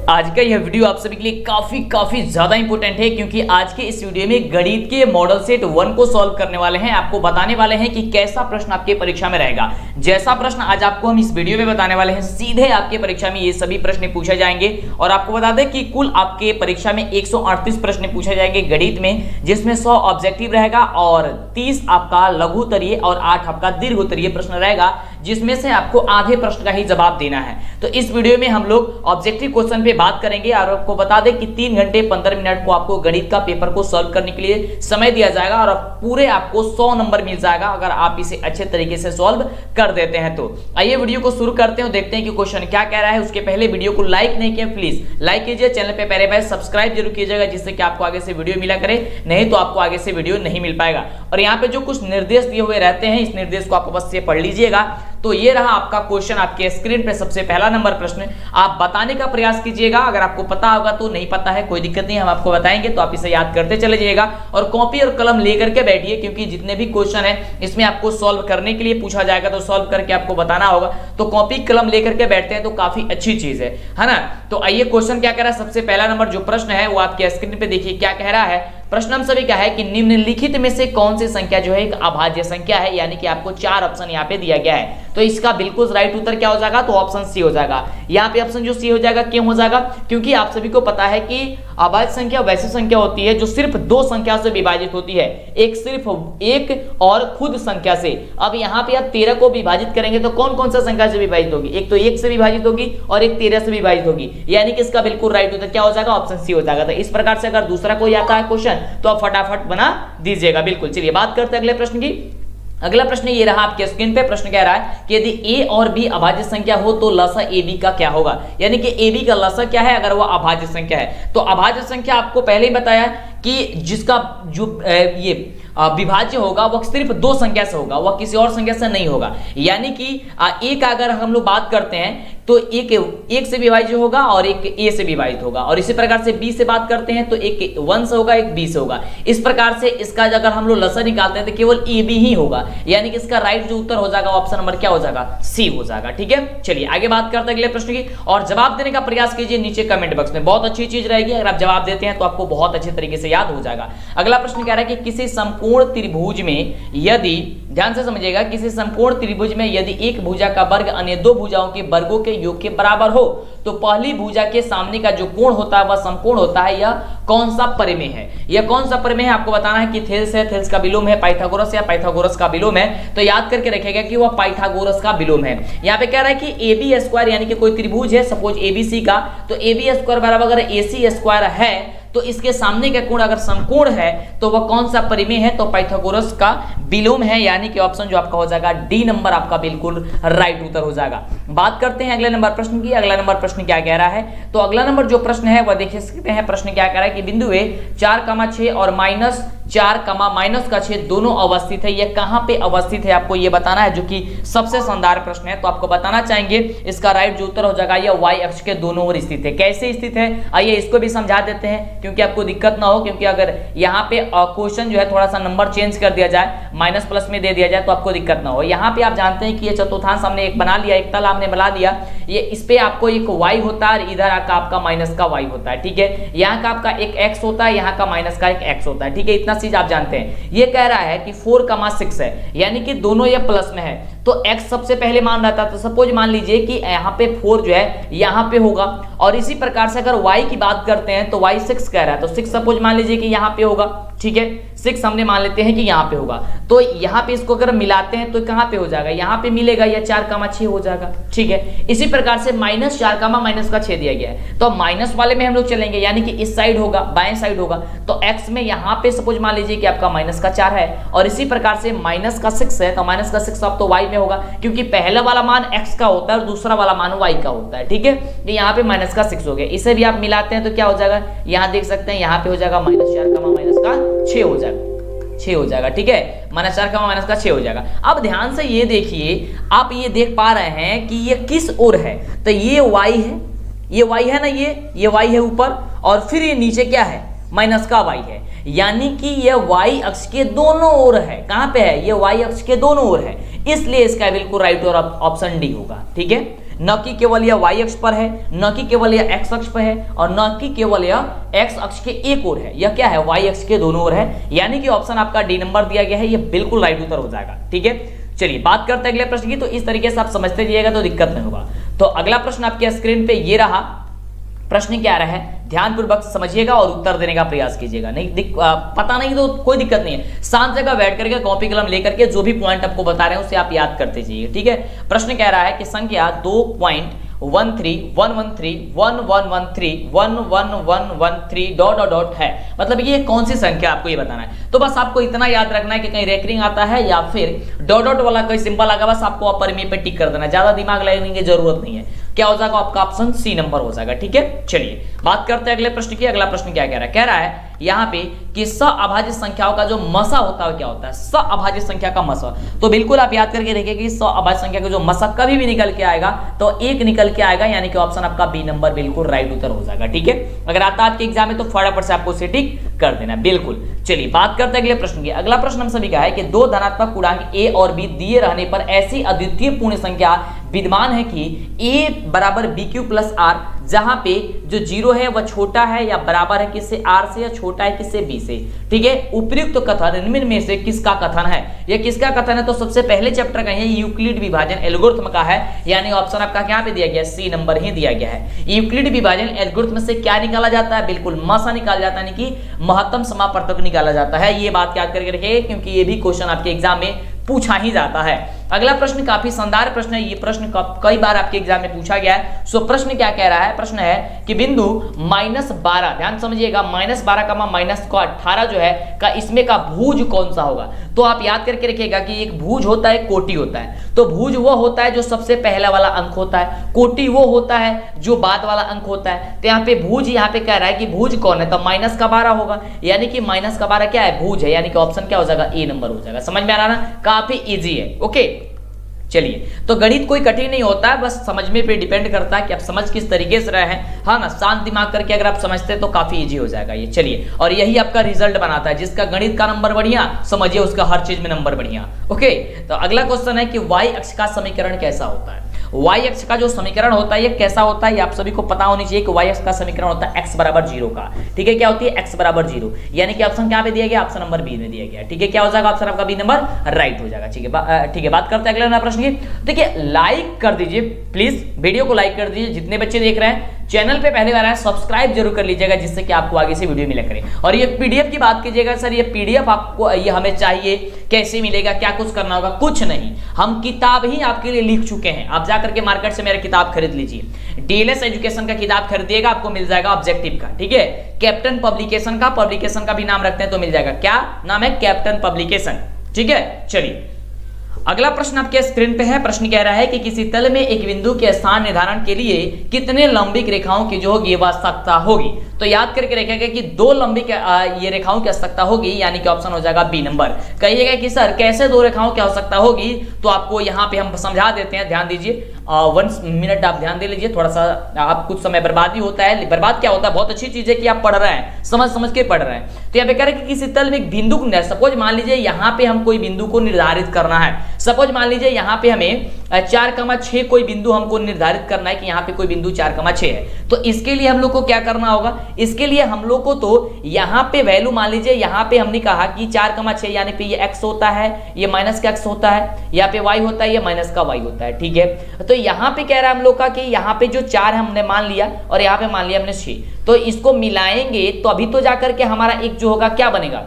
आज का यह वीडियो आप सभी के लिए काफी ज्यादा इंपॉर्टेंट है, क्योंकि आज के इस वीडियो में गणित के मॉडल सेट 1 को सॉल्व करने वाले हैं। आपको बताने वाले हैं कि कैसा प्रश्न आपके परीक्षा में रहेगा। जैसा प्रश्न आज आपको हम इस वीडियो में बताने वाले हैं, सीधे आपके परीक्षा में ये सभी प्रश्न पूछे जाएंगे। और आपको बता दें कि कुल आपके परीक्षा में 138 प्रश्न पूछे जाएंगे गणित में, जिसमें 100 ऑब्जेक्टिव रहेगा और 30 आपका लघु उत्तरीय और 8 आपका दीर्घ उत्तरीय प्रश्न रहेगा, जिसमें से आपको आधे प्रश्न का ही जवाब देना है। तो इस वीडियो में हम लोग ऑब्जेक्टिव क्वेश्चन पे बात करेंगे और आपको बता दें कि 3 घंटे 15 मिनट को आपको गणित का पेपर को सॉल्व करने के लिए समय दिया जाएगा और पूरे आपको 100 नंबर मिल जाएगा अगर आप इसे अच्छे तरीके से सॉल्व कर देते हैं। तो आइए वीडियो को शुरू करते हैं, देखते हैं कि क्वेश्चन क्या कह रहा है। उसके पहले वीडियो को लाइक नहीं किया प्लीज लाइक कीजिए, चैनल पे पहले बार सब्सक्राइब जरूर कीजिएगा, जिससे कि आपको आगे से वीडियो मिला करे, नहीं तो आपको आगे से वीडियो नहीं मिल पाएगा। और यहाँ पे जो कुछ निर्देश दिए हुए रहते हैं, इस निर्देश को आपको बस से पढ़ लीजिएगा। तो ये रहा आपका क्वेश्चन आपके स्क्रीन पे। सबसे पहला नंबर प्रश्न आप बताने का प्रयास कीजिएगा, अगर आपको पता होगा तो, नहीं पता है कोई दिक्कत नहीं, हम आपको बताएंगे तो आप इसे याद करते चले जाइएगा। और कॉपी और कलम लेकर के बैठिए, क्योंकि जितने भी क्वेश्चन है इसमें आपको सॉल्व करने के लिए पूछा जाएगा, तो सॉल्व करके आपको बताना होगा। तो कॉपी कलम लेकर के बैठते हैं तो काफी अच्छी चीज है ना। तो आइए क्वेश्चन क्या कह रहा है। सबसे पहला नंबर जो प्रश्न है वो आपके स्क्रीन पे देखिए क्या कह रहा है। प्रश्न हम सभी क्या है कि निम्नलिखित में से कौन सी संख्या जो है एक अभाज्य संख्या है, यानी कि आपको 4 ऑप्शन यहाँ पे दिया गया है। तो इसका बिल्कुल राइट उत्तर क्या हो जाएगा, तो ऑप्शन सी हो जाएगा। यहाँ पे ऑप्शन जो सी हो जाएगा, क्यों हो जाएगा, क्योंकि आप सभी को पता है कि अभाज्य संख्या वैसी संख्या होती है जो सिर्फ 2 संख्या से विभाजित होती है, एक सिर्फ एक और खुद संख्या से। अब यहाँ पे आप 13 को विभाजित करेंगे तो कौन कौन सा संख्या से विभाजित होगी, एक तो 1 से विभाजित होगी और एक 13 से विभाजित होगी, यानी कि इसका बिल्कुल राइट उत्तर क्या हो जाएगा, ऑप्शन सी हो जाएगा। तो इस प्रकार से अगर दूसरा कोई आता है क्वेश्चन तो आप फटाफट बना दीजिएगा। बिल्कुल, चलिए बात करते हैं अगले प्रश्न की। अगला प्रश्न ये रहा आपके स्क्रीन पे। प्रश्न कह रहा है कि यदि a और b अभाज्य संख्या हो तो लसा ab का क्या होगा, यानी कि ab का लसा क्या है अगर वो अभाज्य संख्या है। तो अभाज्य संख्या आपको पहले ही बताया कि जिसका जो ये विभाज्य होगा वह सिर्फ 2 संख्या से होगा, वह किसी और संख्या से नहीं होगा। यानी कि एक अगर हम लोग बात करते हैं तो एक से विभाज्य होगा और एक a से विभाजित होगा, और इसी प्रकार से b से बात करते हैं तो एक 1 से होगा, एक b से होगा। इस प्रकार से इसका अगर हम लोग लसा निकालते हैं तो केवल ab ही होगा, यानी कि इसका राइट जो उत्तर हो जाएगा ऑप्शन नंबर क्या हो जाएगा, सी हो जाएगा। ठीक है, चलिए आगे बात करते हैं अगले प्रश्न की, और जवाब देने का प्रयास कीजिए नीचे कमेंट बॉक्स में। बहुत अच्छी चीज रहेगी, अगर आप जवाब देते हैं तो आपको बहुत अच्छे तरीके से याद हो जाएगा। अगला प्रश्न कह रहा है कि किसी समकोण त्रिभुज में यदि, ध्यान से समझिएगा, किसी समकोण त्रिभुज में यदि एक भुजा का वर्ग अन्य 2 भुजाओं के वर्गों के योग के बराबर हो तो पहली भुजा के सामने का जो कोण होता है वह समकोण होता है। यह कौन सा परिमेय है, यह कौन सा परिमेय है, आपको बताना है कि थेल्स है, थेल्स का विलोम है, पाइथागोरस या पाइथागोरस का विलोम है। तो याद करके रखेगा कि वह पाइथागोरस का विलोम है। यहाँ पे कह रहा है कि AB स्क्वायर, यानी कि कोई त्रिभुज है सपोज ABC का, तो AB स्क्वायर बराबर अगर AC स्क्वायर है तो इसके सामने का कोण अगर समकोण है तो वह कौन सा परिमेय है, तो पाइथागोरस का विलोम है, यानी कि ऑप्शन जो आपका हो जाएगा डी नंबर आपका बिल्कुल राइट उत्तर हो जाएगा। बात करते हैं अगले नंबर प्रश्न की। अगला नंबर प्रश्न क्या कह रहा है, तो अगला नंबर जो प्रश्न है वह देख सकते हैं। प्रश्न क्या कह रहा है कि बिंदु ए 4,6 और -4,6 दोनों अवस्थित है। यह कहां पे अवस्थित है आपको ये बताना है, जो कि सबसे शानदार प्रश्न है। तो आपको बताना चाहेंगे इसका राइट जो उत्तर हो जाएगा यह y अक्ष के दोनों ओर स्थित है। कैसे स्थित है आइए इसको भी समझा देते हैं, क्योंकि आपको दिक्कत ना हो, क्योंकि अगर यहाँ पे क्वेश्चन जो है थोड़ा सा नंबर चेंज कर दिया जाए, माइनस प्लस में दे दिया जाए तो आपको दिक्कत ना हो। यहाँ पे आप जानते हैं कि ये चतुर्थांश हमने एक बना लिया, एक तल हमने बना लिया, ये इस पे आपको एक y होता है और इधर आपका माइनस का y होता है। ठीक है, यहाँ का आपका एक x होता है, यहाँ का माइनस का एक x होता है। ठीक है, इतना चीज आप जानते हैं। ये कह रहा है कि 4,6 है, यानी कि दोनों ये प्लस में है, तो x सबसे पहले मान रहता है। तो सपोज मान लीजिए कि यहाँ पे 4 जो है यहाँ पे होगा, और इसी प्रकार से अगर y की बात करते हैं तो y 6 कह रहा है, तो 6 सपोज मान लीजिए कि यहाँ पे होगा। ठीक है, 6 हमने मान लेते हैं कि यहाँ पे होगा, तो यहाँ पे इसको अगर मिलाते हैं तो कहाँ पे हो जाएगा, यहाँ पे मिलेगा, या 4,6 हो जाएगा। ठीक है, इसी प्रकार से -4,-6 दिया गया है, तो माइनस वाले में हम लोग चलेंगे, यानी कि इस साइड होगा, बाएं साइड होगा, तो x में यहाँ पे सपोज मान लीजिए कि आपका -4 है, और इसी प्रकार से -6 है, तो -6 अब तो y में होगा, क्योंकि पहला वाला मान x का होता है और दूसरा वाला मान y का होता है। ठीक है, तो यहाँ पे -6 हो गया, इसे भी आप मिलाते हैं तो क्या हो जाएगा, यहाँ देख सकते हैं यहाँ पे हो जाएगा -4,-6 हो जाएगा, 6 हो जाएगा। ठीक है, -4,-6 हो जाएगा। अब ध्यान से ये देखिए, आप ये देख पा रहे हैं कि ये किस ओर है, तो ये y है, ये y है ना, ये y है ऊपर, और फिर ये नीचे क्या है, माइनस का y है, यानी कि ये y अक्ष के दोनों ओर है। कहां पे है, ये y अक्ष के दोनों ओर है, इसलिए इसका बिल्कुल राइट और ऑप्शन डी होगा। ठीक है, न कि केवल यह y अक्ष पर है, न कि केवल यह x अक्ष पर है, और न कि केवल यह x अक्ष के एक ओर है, यह क्या है y अक्ष के दोनों ओर है, यानी कि ऑप्शन आपका डी नंबर दिया गया है, यह बिल्कुल राइट उत्तर हो जाएगा। ठीक है, चलिए बात करते हैं अगले प्रश्न की। तो इस तरीके से आप समझते जाइएगा तो दिक्कत नहीं होगा। तो अगला प्रश्न आपके स्क्रीन पे ये रहा। प्रश्न क्या रहा है, ध्यानपूर्वक समझिएगा और उत्तर देने का प्रयास कीजिएगा। नहीं पता नहीं तो कोई दिक्कत नहीं है, शांत जगह बैठ करके कॉपी कलम लेकर के जो भी पॉइंट आपको बता रहे हैं उसे आप याद करते जाइए। ठीक है, प्रश्न कह रहा है कि संख्या 2.1311311113 डॉट डॉट डॉट है, मतलब ये कौन सी संख्या आपको ये बताना है। तो बस आपको इतना याद रखना है कि कहीं रेकरिंग आता है या फिर डॉट डॉट वाला कोई सिंबल आएगा, बस आपको अपर में पे टिक कर देना, ज्यादा दिमाग लगाने की जरूरत नहीं है। क्या हो जाएगा आपका ऑप्शन सी नंबर हो जाएगा। ठीक है, चलिए बात करते हैं अगले प्रश्न की। अगला प्रश्न क्या कह रहा है यहाँ पे कि अभाज्य संख्याओं का जो मसा होता है क्या होता है, अभाज्य संख्या का मसा। तो बिल्कुल आप याद करके देखिए कि अभाज्य संख्या का जो मसा कभी भी निकल के आएगा तो एक निकल के आएगा, यानी कि ऑप्शन आपका बी नंबर बिल्कुल राइट उत्तर हो जाएगा। ठीक है, अगर आता आपके एग्जाम में तो फटाफट से आपको उसे टिक कर देना बिल्कुल। चलिए बात करते हैं अगले प्रश्न की। अगला प्रश्न हम सभी का है कि दो धनात्मक पूर्णांक a और b दिए रहने पर ऐसी अद्वितीय पूर्ण संख्या विद्यमान है कि a बराबर bq प्लस r, जहां पे जो जीरो है वह छोटा है या बराबर है किससे, r से, या छोटा है किससे, b से। ठीक है, उपयुक्त तो कथन इनमें में से किसका कथन है, यह किसका कथन है। तो सबसे पहले चैप्टर का है यूक्लिड विभाजन एल्गोरिथम का है, यानी ऑप्शन आपका क्या पे दिया गया है, सी नंबर ही दिया गया है। यूक्लिड विभाजन एल्गोरिथम से क्या निकाला जाता है, बिल्कुल मसा निकाला जाता है, यानी कि महत्तम समापवर्तक निकाला जाता है। ये बात याद करके रखिए क्योंकि ये भी क्वेश्चन आपके एग्जाम में पूछा ही जाता है। अगला प्रश्न काफी शानदार प्रश्न है, ये प्रश्न कई बार आपके एग्जाम में पूछा गया है। सो प्रश्न क्या कह रहा है, प्रश्न है कि बिंदु -12, ध्यान समझिएगा, -12 का -18 जो है का इसमें का भुज कौन सा होगा। तो आप याद करके रखिएगा कि एक भुज होता है, कोटि होता है। तो भुज वो होता है जो सबसे पहला वाला अंक होता है, कोटि वो होता है जो बाद वाला अंक होता है। तो यहाँ पे भुज, यहाँ पे कह रहा है कि भुज कौन है, तो -12 होगा, यानी कि -12 क्या है, भुज है, यानी कि ऑप्शन क्या हो जाएगा, ए नंबर हो जाएगा। समझ में आ रहा ना, काफी इजी है। ओके, चलिए तो गणित कोई कठिन नहीं होता है, बस समझने पे डिपेंड करता है कि आप समझ किस तरीके से रहे हैं। हाँ ना, शांत दिमाग करके अगर आप समझते हैं तो काफी इजी हो जाएगा ये। चलिए, और यही आपका रिजल्ट बनाता है, जिसका गणित का नंबर बढ़िया समझिए उसका हर चीज में नंबर बढ़िया। ओके, तो अगला क्वेश्चन है कि y अक्ष का समीकरण कैसा होता है। y अक्ष का जो समीकरण होता है ये कैसा होता है, ये आप सभी को पता होनी चाहिए कि y अक्ष का समीकरण होता है x बराबर 0 का। ठीक है, क्या होती है, x बराबर 0, यानी कि ऑप्शन क्या पे दिया गया, ऑप्शन नंबर बी में दिया गया। ठीक है, क्या हो जाएगा, ऑप्शन आपका बी नंबर राइट हो जाएगा। ठीक है, ठीक है, बात करते हैं अगले प्रश्न की। देखिए, लाइक कर दीजिए प्लीज, वीडियो को लाइक कर दीजिए। जितने बच्चे देख रहे हैं चैनल पे पहली बार आए सब्सक्राइब जरूर कर लीजिएगा, जिससे कि आपको आगे से वीडियो मिला करे। और ये पीडीएफ की बात कीजिएगा, सर ये पीडीएफ आपको ये हमें चाहिए, कैसे मिलेगा, क्या कुछ करना होगा, कुछ नहीं, हम किताब ही आपके लिए लिख चुके हैं। आप जाकर के मार्केट से मेरा किताब खरीद लीजिए, डीएलएस एजुकेशन का किताब खरीदिएगा, आपको मिल जाएगा ऑब्जेक्टिव का। ठीक है, कैप्टन पब्लिकेशन का भी नाम रखते हैं तो मिल जाएगा। क्या नाम है, कैप्टन पब्लिकेशन। ठीक है, चलिए अगला प्रश्न आपके स्क्रीन पे है। प्रश्न कह रहा है कि किसी तल में एक बिंदु के स्थान निर्धारण के लिए कितने लंबिक रेखाओं की जो होगी आवश्यकता होगी। तो याद करके रखिएगा कि 2 लंबिक ये रेखाओं की आवश्यकता होगी, यानी कि ऑप्शन हो जाएगा बी नंबर। कहिएगा कि सर कैसे 2 रेखाओं की आवश्यकता होगी, तो आपको यहाँ पे हम समझा देते हैं, ध्यान दीजिए। 1 मिनट आप ध्यान दे लीजिए, थोड़ा सा आप कुछ समय बर्बाद भी होता है। बर्बाद क्या होता है, बहुत अच्छी चीज है कि आप पढ़ रहे हैं, समझ के पढ़ रहे हैं। तो यहाँ पे कह रहे हैं कि किसी तल में एक बिंदु, सपोज मान लीजिए यहाँ पे हम कोई बिंदु को निर्धारित करना है। सपोज मान लीजिए यहाँ पे हमें 4,6 कोई बिंदु हमको निर्धारित करना है कि यहाँ पे कोई बिंदु 4,6 है। तो इसके लिए हम लोग को क्या करना होगा, इसके लिए हम लोग को तो यहाँ पे वैल्यू मान लीजिए, यहाँ पे हमने कहा कि 4,6 यानी पे ये x होता है, ये माइनस का x होता है, यहाँ पे y होता है, ये माइनस का y होता है। ठीक है, तो यहाँ पे कह रहा है हम लोग का कि यहाँ पे जो 4 हमने मान लिया और यहाँ पे मान लिया हमने 6, तो इसको मिलाएंगे तो अभी तो जाकर के हमारा एक जो होगा क्या बनेगा।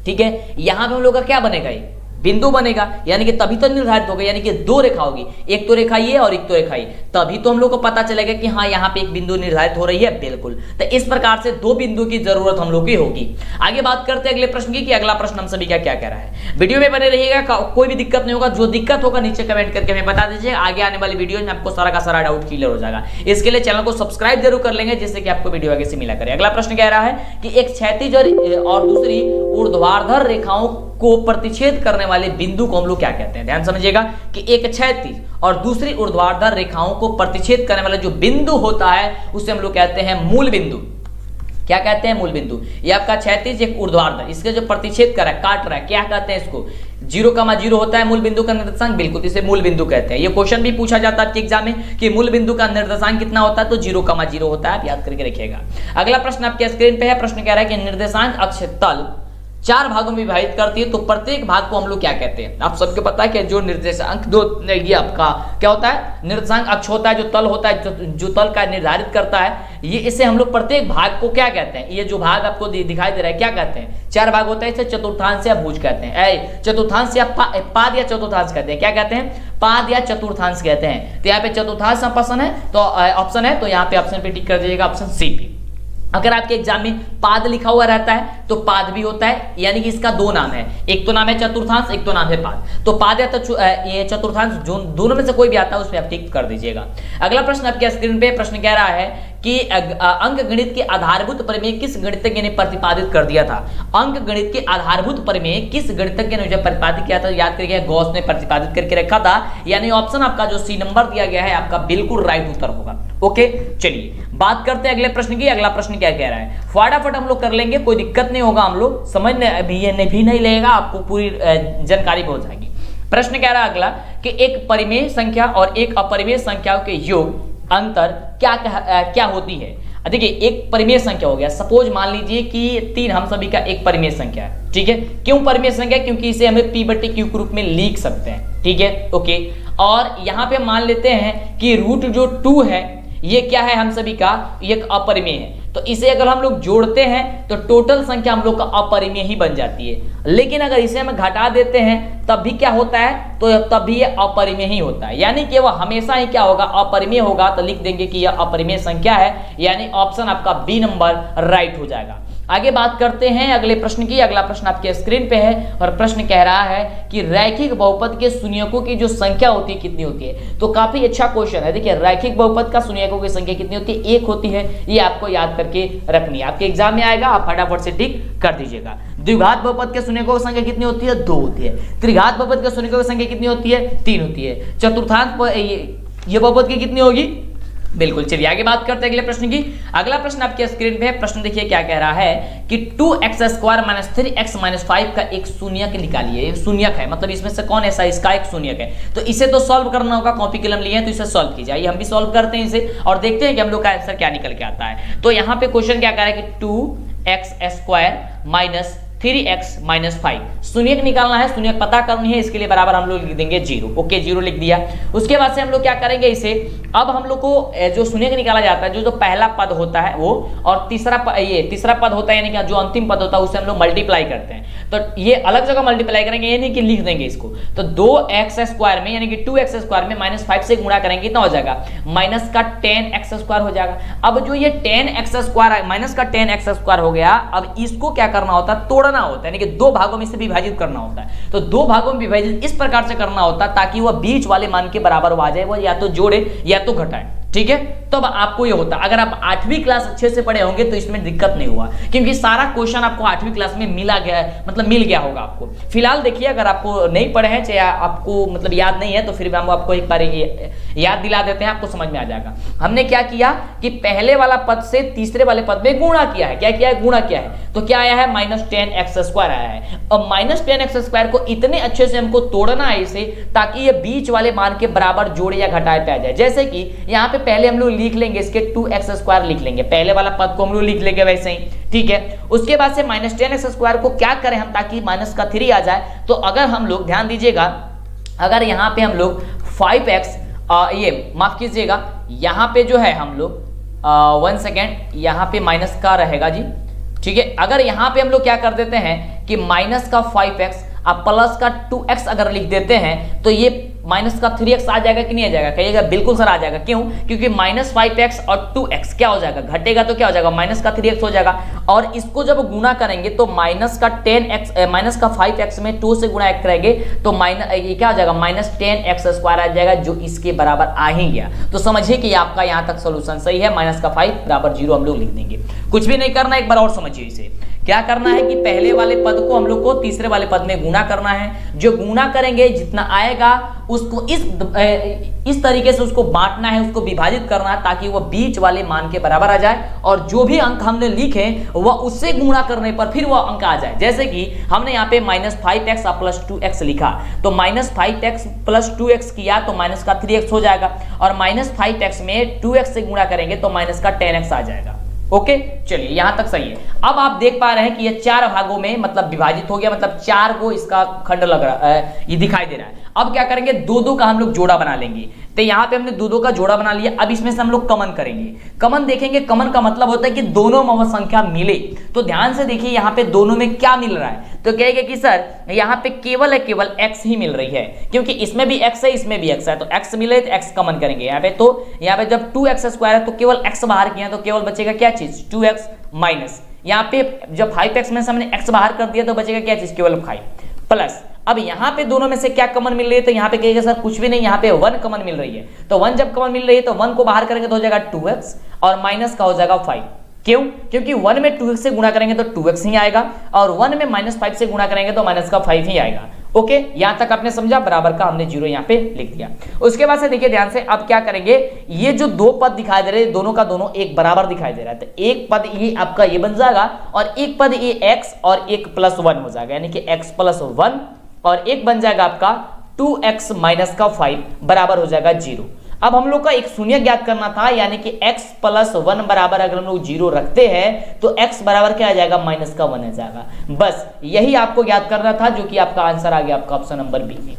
ठीक है, यहाँ पे हम लोग का क्या बनेगा, एक बिंदु बनेगा, यानी कि तभी तो निर्धारित होगा, यानी कि 2 रेखा होगी, एक तो रेखा ये और एक तो रेखा ये, तभी तो हम लोग को पता चलेगा कि हाँ यहाँ पे एक बिंदु निर्धारित हो रही है। बिल्कुल, तो इस प्रकार से 2 बिंदु की जरूरत हम लोग की होगी। आगे बात करते हैं अगले प्रश्न की कि अगला प्रश्न हम सभी का क्या कह रहा है। वीडियो में बने रहिएगा, कोई भी दिक्कत नहीं होगा, जो दिक्कत होगा नीचे कमेंट करके हमें बता दीजिए। आगे आने वाली वीडियो में आपको सारा का सारा डाउट क्लियर हो जाएगा। इसके लिए चैनल को सब्सक्राइब जरूर कर लेंगे, जिससे कि आपको वीडियो आगे से मिला करे। अगला प्रश्न कह रहा है कि एक क्षैतिज और दूसरी ऊर्ध्वाधर रेखाओं को प्रतिच्छेद करने वाले बिंदु को हम लोग क्या कहते हैं। ध्यान समझिएगा कि एक क्षैतिज और दूसरी ऊर्ध्वाधर रेखाओं को प्रतिच्छेद करने वाला जो बिंदु होता है उसे हम लोग कहते हैं मूल बिंदु। क्या कहते हैं, मूल बिंदु। ये आपका क्षैतिज एक ऊर्ध्वाधर, इसके जो प्रतिच्छेद कर रहा है, काट रहा है, क्या कहते हैं इसको, 0,0 होता है मूल बिंदु का निर्देशांक, बिल्कुल इसे मूल बिंदु कहते हैं। ये क्वेश्चन भी पूछा जाता है एग्जाम में कि मूल बिंदु का निर्देशांक कितना होता है, तो 0,0 होता है, आप याद करके रखिएगा। अगला प्रश्न आपके स्क्रीन पे है, प्रश्न कह रहा है कि निर्देशांक अक्ष तल 4 भागों में विभाजित करती है, तो प्रत्येक भाग को हम लोग क्या कहते हैं। आप सबको पता है कि जो निर्देशांक दो, ये आपका क्या होता है, निर्देशांक अक्ष होता है, जो तल होता है, जो तल का निर्धारित करता है, ये इसे हम लोग प्रत्येक भाग को क्या कहते हैं। ये जो भाग आपको दिखाई दे रहा है क्या कहते हैं, 4 भाग होता है, इसे चतुर्थांश या भुज कहते हैं, चतुर्थांश या पाद या चतुर्थांश कहते हैं, क्या कहते हैं, पाद या चतुर्थांश कहते हैं। तो यहाँ पे चतुर्थांश ऑप्शन है, तो ऑप्शन है, तो यहाँ पे ऑप्शन पे टिक कर दीजिएगा, ऑप्शन सी पे। अगर आपके एग्जाम में पाद लिखा हुआ रहता है तो पाद भी होता है, यानी कि इसका 2 नाम है, एक तो नाम है चतुर्थांश, एक तो नाम है पाद। तो पाद या ये चतुर्थांश दोनों में से कोई भी आता है, उसमें आप टिक कर दीजिएगा। अगला प्रश्न आपके स्क्रीन पे प्रश्न कह रहा है कि अंक गणित के आधारभूत प्रमेय किस गणितज्ञ ने प्रतिपादित कर दिया था। अंक गणित के आधारभूत प्रमेय किस गणितज्ञ ने प्रतिपादित किया था, याद करिए गॉस ने प्रतिपादित करके रखा था, यानी ऑप्शन आपका जो सी नंबर दिया गया है आपका बिल्कुल राइट उत्तर होगा। ओके, चलिए बात करते हैं अगले प्रश्न की। अगला प्रश्न क्या कह रहा है, फटाफट हम लोग कर लेंगे, कोई दिक्कत नहीं होगा, हम लोग समझने भी नहीं लगेगा, आपको पूरी जानकारी हो जाएगी। प्रश्न कह रहा है अगला कि एक परिमेय संख्या और एक अपरिमेय संख्याओं के योग अंतर क्या होती है। देखिए एक परिमेय संख्या हो गया, सपोज मान लीजिए कि 3 हम सभी का एक परिमेय संख्या है, ठीक है। क्यों परिमेय संख्या, क्योंकि इसे हमें p/q के रूप में लिख सकते हैं, ठीक है, ओके। और यहाँ पे मान लेते हैं कि रूट जो 2 है ये क्या है, हम सभी का एक अपरिमेय है, तो इसे अगर हम लोग जोड़ते हैं तो टोटल संख्या हम लोग का अपरिमेय ही बन जाती है। लेकिन अगर इसे हम घटा देते हैं तब भी क्या होता है, तो तब भी ये अपरिमेय ही होता है, यानी कि वह हमेशा ही क्या होगा, अपरिमेय होगा। तो लिख देंगे कि यह अपरिमेय संख्या है, यानी ऑप्शन आपका बी नंबर राइट हो जाएगा। आगे बात करते हैं अगले प्रश्न की। अगला प्रश्न आपके स्क्रीन पे है और प्रश्न कह रहा है कि रैखिक बहुपद के शून्यकों की जो संख्या होती है कितनी होती है। तो काफी अच्छा क्वेश्चन है। देखिए रैखिक बहुपद का शून्यकों की संख्या कितनी होती है, 1 होती है, ये आपको याद करके रखनी है, आपके एग्जाम में आएगा, आप फटाफट से टिक कर दीजिएगा। द्विघात बहुपद के शून्यकों की संख्या कितनी होती है, 2 होती है। त्रिघात बहुपद के शून्यकों की संख्या कितनी होती है, 3 होती है। चतुर्थांश ये बहुपद की कितनी होगी, बिल्कुल। चलिए आगे बात करते हैं अगले प्रश्न की। अगला प्रश्न आपके स्क्रीन पे है, प्रश्न देखिए क्या कह रहा है कि 2x² - 3x - 5 का एक शून्यक निकालिए। शून्यक है मतलब इसमें से कौन ऐसा इसका एक शून्यक है, तो इसे तो सॉल्व करना होगा, कॉपी कलम लिए हैं तो इसे सॉल्व कीजिए। आइए हम भी सॉल्व करते हैं इसे और देखते हैं कि हम लोग का आंसर क्या निकल के आता है। तो यहाँ पे क्वेश्चन क्या कह रहा है कि 2x² - 3x - 5 शून्यक निकालना है, शून्यक पता करनी है, इसके लिए बराबर हम लोग लिख देंगे 0। ओके 0 लिख दिया। उसके बाद से हम लोग क्या करेंगे, इसे अब हम लोग को जो शून्यक निकाला जाता है, जो पहला पद होता है वो, और तीसरा पद होता है, यानी कि जो अंतिम पद होता है उसे हम लोग मल्टीप्लाई करते हैं। तो ये अलग जगह मल्टीप्लाई करेंगे, ये नहीं कि लिख देंगे इसको। तो 2x² में यानी कि 2x² में -5 से गुणा करेंगे, कितना हो जाएगा, माइनस का 10x² हो जाएगा। अब जो ये 10x² माइनस का 10x² हो गया, अब इसको क्या करना होता है, तोड़ना होता है, यानी कि 2 भागों में से विभाजित करना होता है। तो 2 भागों में विभाजित इस प्रकार से करना होता है ताकि वह बीच वाले मान के बराबर आ जाए, वो या तो जोड़े या तो घटाए, ठीक है। तब आपको ये होता, अगर आप 8वीं क्लास अच्छे से पढ़े होंगे तो इसमें दिक्कत नहीं हुआ, क्योंकि सारा क्वेश्चन आपको 8वीं क्लास में मिला गया, मतलब मिल गया होगा आपको। फिलहाल देखिए अगर आपको नहीं पढ़े हैं, चाहे आपको मतलब याद नहीं है, तो फिर भी हम आपको एक बार याद दिला देते हैं, आपको समझ में आ जाएगा। हमने क्या किया कि पहले वाला पद से तीसरे वाले पद में गुणा किया है। क्या किया है, गुणा किया है। तो क्या आया है, -10x² आया है। और -10x² को इतने अच्छे से हमको तोड़ना है इसे, ताकि ये बीच वाले मान के बराबर जोड़े या घटाए पे आ जाए। जैसे कि यहाँ पे पहले हम लोग लिख लेंगे इसके 2x² लिख लेंगे, पहले वाला पद को हम लोग लिख लेंगे वैसे ही, ठीक है। उसके बाद से -10x² को क्या करें हम, ताकि -3 आ जाए। तो अगर हम लोग ध्यान दीजिएगा, अगर यहाँ पे हम लोग 5x ये माफ कीजिएगा, यहाँ पे जो है हम लोग 1 सेकेंड, यहाँ पे माइनस का रहेगा जी, ठीक है। अगर यहाँ पे हम लोग क्या कर देते हैं कि माइनस का 5x अब प्लस का 2x अगर लिख देते हैं, तो ये माइनस का 3x आ जाएगा कि नहीं आ जाएगा, कहिएगा बिल्कुल सर आ जाएगा। क्यों, क्योंकि -5x और 2x क्या हो जाएगा, घटेगा तो क्या हो जाएगा, माइनस का 3x हो जाएगा। और इसको जब गुना करेंगे तो माइनस का 5x में 2 से गुणा करेंगे तो ये क्या हो जाएगा, -10x² आ जाएगा, जो इसके बराबर आ ही गया। तो समझिए कि आपका यहाँ तक सोल्यूशन सही है, -5 = 0 हम लोग लिख देंगे। कुछ भी नहीं करना, एक बार और समझिए इसे। क्या करना है कि पहले वाले पद को हम लोग को तीसरे वाले पद में गुणा करना है। जो गुणा करेंगे जितना आएगा उसको इस तरीके से उसको बांटना है, उसको विभाजित करना है ताकि वो बीच वाले मान के बराबर आ जाए और जो भी अंक हमने लिखे वह उससे गुणा करने पर फिर वह अंक आ जाए। जैसे कि हमने यहाँ पे -5x प्लस 2x लिखा तो -5x प्लस 2x किया तो माइनस का 3x हो जाएगा और -5x में 2x से गुणा करेंगे तो माइनस का 10x आ जाएगा। ओके चलिए यहां तक सही है। अब आप देख पा रहे हैं कि ये 4 भागों में मतलब विभाजित हो गया, मतलब 4 को इसका खंड लग रहा है, ये दिखाई दे रहा है। अब क्या करेंगे, 2-2 का हम लोग जोड़ा बना लेंगे। तो यहाँ पे हमने 2-2 का जोड़ा बना लिया। अब इसमें से हम लोग कमन करेंगे। कमन देखेंगे, कमन का मतलब होता है कि दोनों में वह संख्या मिले। तो ध्यान से देखिए यहाँ पे दोनों में क्या मिल रहा है, तो कहेंगे कि सर यहाँ पे केवल x ही मिल रही है, क्योंकि इसमें भी x है इसमें भी x है, तो x मिले तो x कमन करेंगे यहाँ पे। तो यहाँ पे जब 2x² है तो केवल x बाहर किया तो केवल बचेगा क्या चीज, 2x माइनस यहाँ पे जब 5x में से हमने x बाहर कर दिया तो बचेगा क्या चीज, केवल 5 प्लस। अब यहाँ पे दोनों में से क्या कमन मिल रही है, तो यहाँ पे कहेगा सर कुछ भी नहीं, यहाँ पे 1 कमन मिल रही है। तो 1 जब कमन मिल रही है तो 1 को बाहर करेंगे तो हो जाएगा 2x और माइनस का हो जाएगा 5। क्यों, क्योंकि 1 में 2x से गुणा करेंगे तो 2x ही आएगा और 1 में -5 से गुणा करेंगे तो माइनस का 5 ही आएगा। ओके यहां तक आपने समझा, बराबर का हमने 0 यहाँ पे लिख दिया। उसके बाद से देखिए ध्यान से, अब क्या करेंगे, ये जो 2 पद दिखाई दे रहे हैं दोनों का दोनों एक बराबर दिखाई दे रहा है, तो एक पद ये आपका ये बन जाएगा और एक पद ये x और एक +1 हो जाएगा, यानी कि x + 1 और एक बन जाएगा आपका 2x माइनस का 5 बराबर हो जाएगा 0। अब हम लोग का एक शून्य ज्ञात करना था, यानी कि x + 1 बराबर अगर हम लोग 0 रखते हैं तो x बराबर क्या आ जाएगा, माइनस का 1 आ जाएगा। बस यही आपको ज्ञात करना था, जो कि आपका आंसर आ गया आपका ऑप्शन नंबर बी में।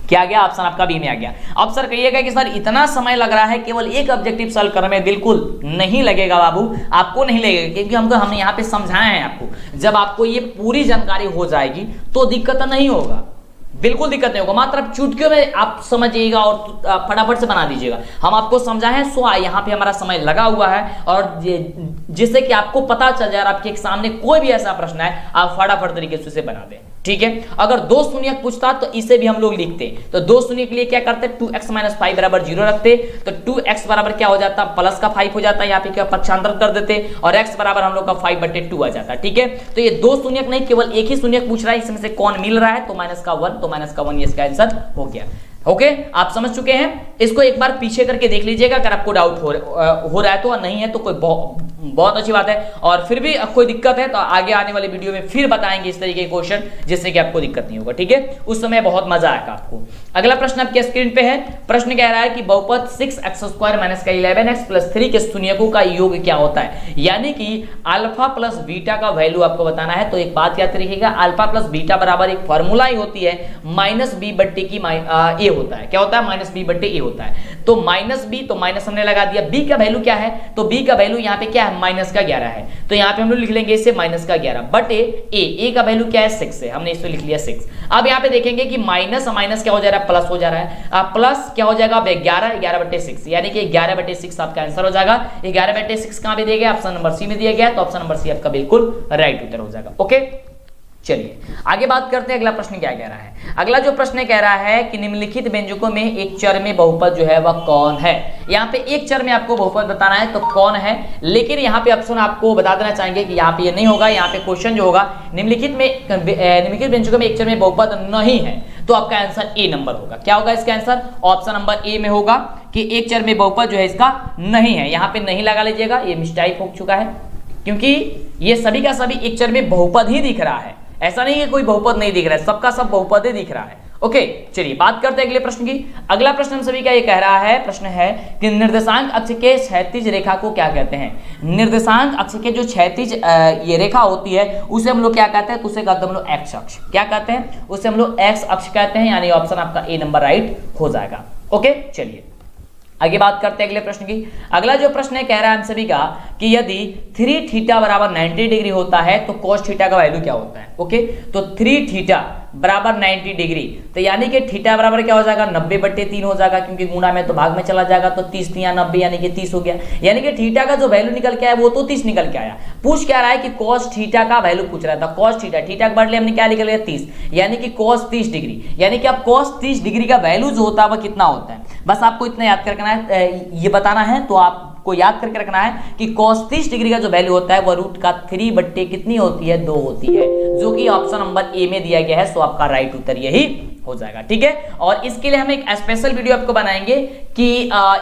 क्या आ गया, ऑप्शन आपका बी में आ गया। अब सर कहिएगा कि सर इतना समय लग रहा है केवल एक ऑब्जेक्टिव सॉल्व करने में, बिल्कुल नहीं लगेगा बाबू, आपको नहीं लगेगा, क्योंकि हमने यहाँ पे समझाया है आपको। जब आपको ये पूरी जानकारी हो जाएगी तो दिक्कत नहीं होगा, बिल्कुल दिक्कत नहीं होगा, मात्र आप चुटकियों में आप समझिएगा और फटाफट से बना दीजिएगा। हम आपको समझाएं सो यहाँ पे हमारा समय लगा हुआ है और जिससे कि आपको पता चल जाए, आपके सामने कोई भी ऐसा प्रश्न है आप फटाफट तरीके से उसे बना दें, ठीक है। अगर 2 शून्यक पूछता तो इसे भी हम लोग लिखते, तो 2 शून्य के लिए क्या करते, 2x - 5 बराबर 0 रखते, तो 2x बराबर क्या हो जाता, प्लस का 5 हो जाता है, यहाँ पे क्या पक्षांतर कर देते और x बराबर हम लोग का 5/2 आ जाता, ठीक है। तो ये 2 शून्यक नहीं, केवल एक ही शून्यक पूछ रहा है, इसमें से कौन मिल रहा है, तो -1, तो -1 ये इसका आंसर हो गया। ओके आप समझ चुके हैं। इसको एक बार पीछे करके देख लीजिएगा, अगर आपको डाउट हो रहा है तो, नहीं है तो कोई बहुत अच्छी बात है, और फिर भी कोई दिक्कत है तो आगे आने वाले वीडियो में फिर बताएंगे इस तरीके के क्वेश्चन, जिससे कि आपको दिक्कत नहीं होगा, ठीक है। उस समय बहुत मजा आएगा आपको। अगला प्रश्न आपके स्क्रीन पे है। प्रश्न कह रहा है कि बहुपद 6x² - 11x + 3 के शून्यकों का योग क्या होता है, यानी कि अल्फा प्लस बीटा का वैल्यू आपको बताना है। तो एक बात याद रखिएगा, अल्फा प्लस बीटा बराबर एक फॉर्मूला ही होती है -b/a होता है। क्या होता है, -b/a होता है। तो -b, तो माइनस हमने लगा दिया। b का वैल्यू क्या है, तो b का वैल्यू यहाँ पे क्या है, -11 है, तो यहाँ पे हम लोग लिख लेंगे इसे -11 बटे a का वैल्यू क्या है, 6 है, हमने इसे लिख लिया 6। अब यहाँ पे देखेंगे कि माइनस माइनस क्या हो जा रहा है, प्लस हो जा रहा है, प्लस क्या हो जाएगा, 11/6, यानी कि 11/6 आपका आंसर हो जाएगा। 11/6 कहां पे दिया गया, ऑप्शन नंबर सी में दिया गया, तो ऑप्शन नंबर सी आपका बिल्कुल राइट उत्तर हो जाएगा। ओके चलिए आगे बात करते हैं, अगला प्रश्न क्या कह रहा है। अगला जो प्रश्न कह रहा है कि निम्नलिखित व्यंजकों में एक चर में बहुपद जो है वह कौन है। यहाँ पे एक चर में आपको बहुपद बताना है तो कौन है, लेकिन यहाँ पे ऑप्शन आपको बता देना चाहेंगे कि यहाँ पे ये नहीं होगा। यहाँ पे क्वेश्चन जो होगा, निम्नलिखित व्यंजकों में एक चर में बहुपद नहीं है, तो आपका आंसर ए नंबर होगा। क्या होगा इसका आंसर, ऑप्शन नंबर ए में होगा कि एक चर में बहुपद जो है इसका नहीं है। यहाँ पे नहीं लगा लीजिएगा, ये मिस्टेक हो चुका है, क्योंकि ये सभी का सभी एक चर में बहुपद ही दिख रहा है, ऐसा नहीं है कोई बहुपद नहीं दिख रहा है, सबका सब बहुपद ही दिख रहा है। ओके चलिए बात करते हैं अगले प्रश्न की। अगला प्रश्न हम सभी का ये कह रहा है, प्रश्न है कि निर्देशांक अक्ष के क्षैतिज रेखा को क्या कहते हैं। निर्देशांक अक्ष के जो क्षैतिज ये रेखा होती है उसे हम लोग क्या कहते हैं, तो उसे कहते हैं हम लोग एक्स अक्ष। क्या कहते हैं, उसे हम लोग एक्स अक्ष कहते हैं, यानी ऑप्शन आपका ए नंबर राइट हो जाएगा। ओके चलिए आगे बात करते हैं अगले प्रश्न की। अगला जो प्रश्न है कह रहा है हम सभी का कि यदि 3θ बराबर 90 डिग्री होता है तो cos थीटा का वैल्यू क्या होता है। ओके तो 3θ बराबर 90 डिग्री, तो यानी कि थीटा बराबर क्या हो जाएगा, 90/3 हो जाएगा, क्योंकि गुणा में तो भाग में चला जाएगा, तो 30 या 90 यानी कि 30 हो गया। यानी कि थीटा का जो वैल्यू निकल के आया वो तो 30 निकल के आया। पूछ क्या रहा है कि cos थीटा का वैल्यू पूछ रहा था। cos थीटा, थीटा के बदले हमने क्या निकल गया 30, यानी कि cos 30 डिग्री, यानी कि अब cos 30 डिग्री का वैल्यू जो होता है वह कितना होता है, बस आपको इतना याद करना है, ये बताना है। तो आप आपको याद करके रखना है कि cos 30 डिग्री का जो वैल्यू होता है वो रूट का 3 बट्टे कितनी होती है, 2 होती है, जो कि ऑप्शन नंबर ए में दिया गया है। सो आपका राइट उत्तर यही हो जाएगा। ठीक है, और इसके लिए हम एक स्पेशल वीडियो आपको बनाएंगे कि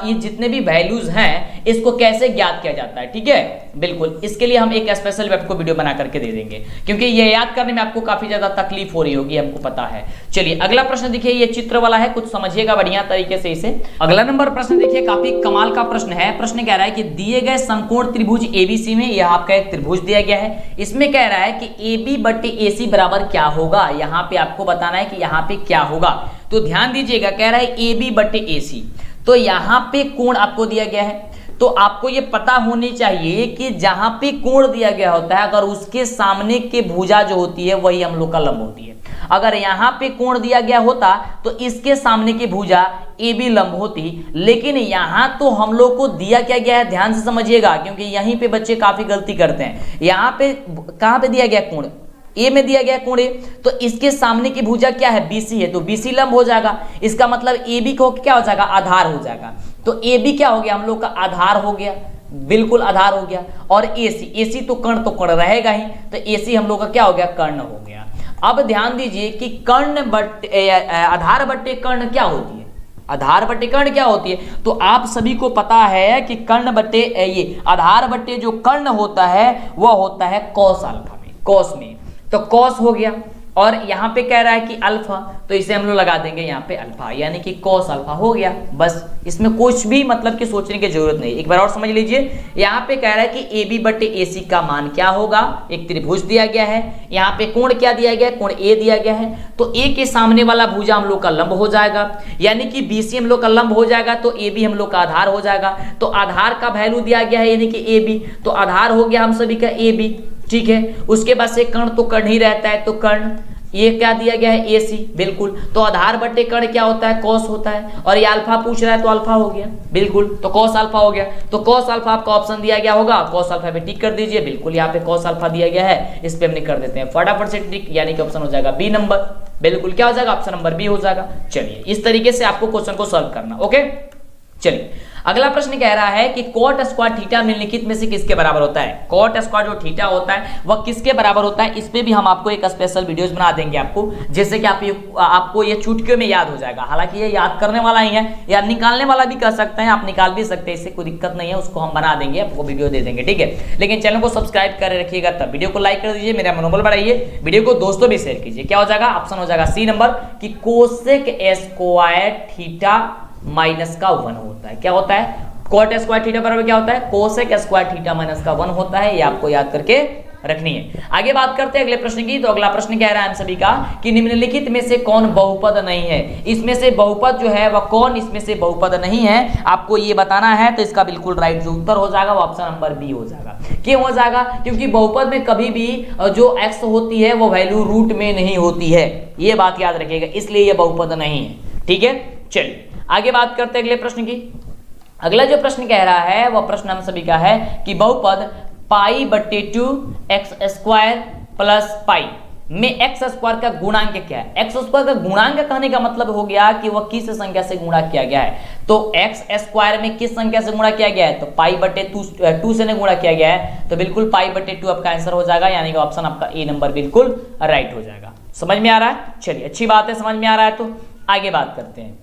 ये जितने भी वैल्यूज हैं इसको कैसे ज्ञात किया जाता है। ठीक है, बिल्कुल, इसके लिए हम एक स्पेशल आपको वीडियो बना करके दे देंगे, क्योंकि ये याद करने में आपको काफी ज्यादा तकलीफ हो रही होगी, हमको पता है। चलिए अगला प्रश्न देखिए, ये चित्र वाला है, कुछ समझिएगा बढ़िया तरीके से इसे। अगला नंबर प्रश्न देखिए, काफी कमाल का प्रश्न है। प्रश्न कह रहा है कि दिए गए समकोण त्रिभुज एबीसी में, यह आपका एक त्रिभुज दिया गया है, इसमें कह रहा है कि AB बट्टे AC बराबर क्या होगा। यहाँ पे आपको बताना है कि यहाँ पे क्या होगा। तो ध्यान दीजिएगा, कह रहा है AB बट्टे AC, तो यहाँ पे कोण आपको दिया गया है, तो आपको ये पता होनी चाहिए कि जहां पे कोण दिया गया होता है अगर उसके सामने के भुजा जो होती है वही हम लोग का लंब होती है। अगर यहाँ पे कोण दिया गया होता तो इसके सामने की भुजा AB लंब होती, लेकिन यहाँ तो हम लोग को दिया क्या गया है, ध्यान से समझिएगा, क्योंकि यहीं पे बच्चे काफी गलती करते हैं। यहाँ पे कहाँ पे दिया गया कोण, ए में दिया गया कोण ए, तो इसके सामने की भुजा क्या है, BC है, तो BC लंब हो जाएगा। इसका मतलब AB को क्या हो जाएगा, आधार हो जाएगा। तो AB क्या हो गया, हम लोग का आधार हो गया, बिल्कुल आधार हो गया। और AC तो कर्ण, तो कर्ण रहेगा ही, तो AC हम लोग का क्या हो गया, कर्ण हो गया। अब ध्यान दीजिए कि कर्ण बट्टे आधार बट्टे कर्ण क्या होती है, आधार बट्टे कर्ण क्या होती है। तो आप सभी को पता है कि कर्ण बट्टे ये आधार बट्टे जो कर्ण होता है वह होता है कॉस अल्फा में, कॉस में, तो कॉस हो गया। और यहाँ पे कह रहा है कि अल्फा, तो इसे हम लोग लगा देंगे यहाँ पे अल्फा, यानी कि कॉस अल्फा हो गया। बस इसमें कुछ भी मतलब कि सोचने की जरूरत नहीं। एक बार और समझ लीजिए, यहाँ पे कह रहा है कि AB बट्टे AC का मान क्या होगा, एक त्रिभुज दिया गया है, यहाँ पे कोण क्या दिया गया है, कोण A दिया गया है, तो A के सामने वाला भुजा हम लोग का लंब हो जाएगा, यानी कि BC हम लोग का लंब हो जाएगा, तो AB हम लोग का आधार हो जाएगा। तो आधार का वैल्यू दिया गया है यानी कि AB, तो आधार हो गया हम सभी का AB। ठीक है, उसके बाद से कर्ण, तो कर्ण ही रहता है, तो कर्ण, ये क्या दिया गया है, AC, बिल्कुल। तो आधार बट्टे कर्ण क्या होता है, कॉस होता है, और ये अल्फा पूछ रहा है तो अल्फा हो गया, बिल्कुल, तो कॉस अल्फा हो गया। तो कॉस अल्फा आपका ऑप्शन दिया गया होगा, कॉस अल्फा पे टिक कर दीजिए, बिल्कुल यहाँ पे कॉस अल्फा दिया गया है, इस पे हम कर देते हैं फटाफट से टिक, यानी कि ऑप्शन हो जाएगा B नंबर, बिल्कुल क्या हो जाएगा, ऑप्शन नंबर B हो जाएगा। चलिए इस तरीके से आपको क्वेश्चन को सॉल्व करना। ओके, चलिए अगला प्रश्न कह रहा है कि कॉट स्क्वायर थीटा निम्नलिखित में से किसके बराबर होता है। कॉट स्क्वायर जो थीटा होता है वह किसके बराबर होता है, इस पे भी हम आपको एक स्पेशल वीडियोस बना देंगे आपको, जैसे कि आपको ये चुटकियों में याद हो जाएगा। हालांकि ये याद करने वाला ही है या निकालने वाला भी कर सकते हैं, आप निकाल भी सकते हैं, इससे कोई दिक्कत नहीं है, उसको हम बना देंगे, आपको वीडियो दे देंगे। ठीक है, लेकिन चैनल को सब्सक्राइब कर रखिएगा, तब वीडियो को लाइक कर दीजिए, मेरा मनोबल बढ़ाइए, वीडियो को दोस्तों भी शेयर कीजिए। क्या हो जाएगा, ऑप्शन हो जाएगा C नंबर कि कोसेक स्क्वायर थीटा माइनस का 1 होता है। क्या होता है, कॉट स्क्वायर थीटा बराबर क्या होता है, कोसेक स्क्वायर थीटा माइनस का 1 होता है। ये आपको याद करके रखनी है। आगे बात करते हैं अगले प्रश्न की। तो अगला प्रश्न कह रहा है हम सभी का कि निम्नलिखित में से कौन बहुपद नहीं है। इसमें से बहुपद जो है वह कौन इसमें से बहुपद नहीं है, आपको ये बताना है। तो इसका बिल्कुल राइट जो उत्तर हो जाएगा वो ऑप्शन नंबर B हो जाएगा। क्यों हो जाएगा, क्योंकि बहुपद में कभी भी जो x होती है वो वैल्यू रूट में नहीं होती है, ये बात याद रखिएगा, इसलिए ये बहुपद नहीं है। ठीक है, चलिए आगे बात करते हैं अगले प्रश्न की। अगला जो प्रश्न कह रहा है वह प्रश्न हम सभी का है कि बहुपद पाई बट्टे 2 एक्स स्क्वायर प्लस पाई में एक्स स्क्वायर का गुणांक क्या है। एक्स स्क्वायर का गुणांक कहने का मतलब हो गया कि वह किस संख्या से गुणा किया गया है। तो एक्स स्क्वायर में किस संख्या से गुणा किया गया है, तो पाई बट्टे 2 से गुणा किया गया है, तो बिल्कुल पाई बट्टे 2 आपका आंसर हो जाएगा, यानी कि ऑप्शन आपका A नंबर बिल्कुल राइट हो जाएगा। समझ में आ रहा है, चलिए अच्छी बात है, समझ में आ रहा है। तो आगे बात करते हैं।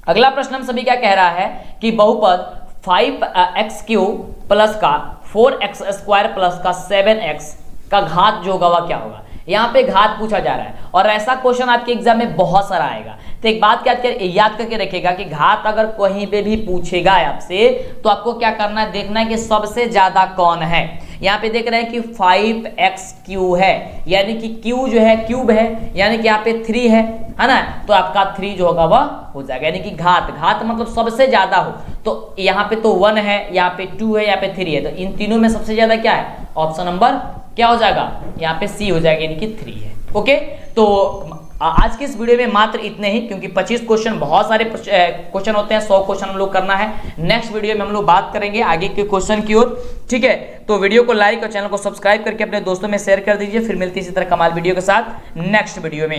अगला प्रश्न हम सभी क्या कह रहा है कि बहुपद 5x³ प्लस का 4x स्क्वायर प्लस का 7x का घात जो होगा वह क्या होगा। यहाँ पे घात पूछा जा रहा है और ऐसा क्वेश्चन आपके एग्जाम में बहुत सारा आएगा। तो एक बात याद करके रखिएगा कि घात अगर कहीं पे भी पूछेगा आपसे तो आपको क्या करना है, देखना है कि सबसे ज्यादा कौन है। यहाँ पे देख रहे हैं कि 5x³ है, यानी कि q जो है क्यूब है, यानी कि यहाँ पे 3 है ना, तो आपका 3 जो होगा वह हो जाएगा, यानी कि घात मतलब सबसे ज्यादा हो। तो यहाँ पे तो 1 है, यहाँ पे 2 है, यहाँ पे 3 है, तो इन तीनों में सबसे ज्यादा क्या है, ऑप्शन नंबर क्या हो जाएगा, यहाँ पे C हो जाएगा, यानी कि 3 है। ओके, तो आज की इस वीडियो में मात्र इतने ही, क्योंकि 25 क्वेश्चन बहुत सारे क्वेश्चन होते हैं, 100 क्वेश्चन हम लोग करना है। नेक्स्ट वीडियो में हम लोग बात करेंगे आगे के क्वेश्चन की ओर। ठीक है, तो वीडियो को लाइक और चैनल को सब्सक्राइब करके अपने दोस्तों में शेयर कर दीजिए। फिर मिलती इसी तरह कमाल वीडियो के साथ नेक्स्ट वीडियो में।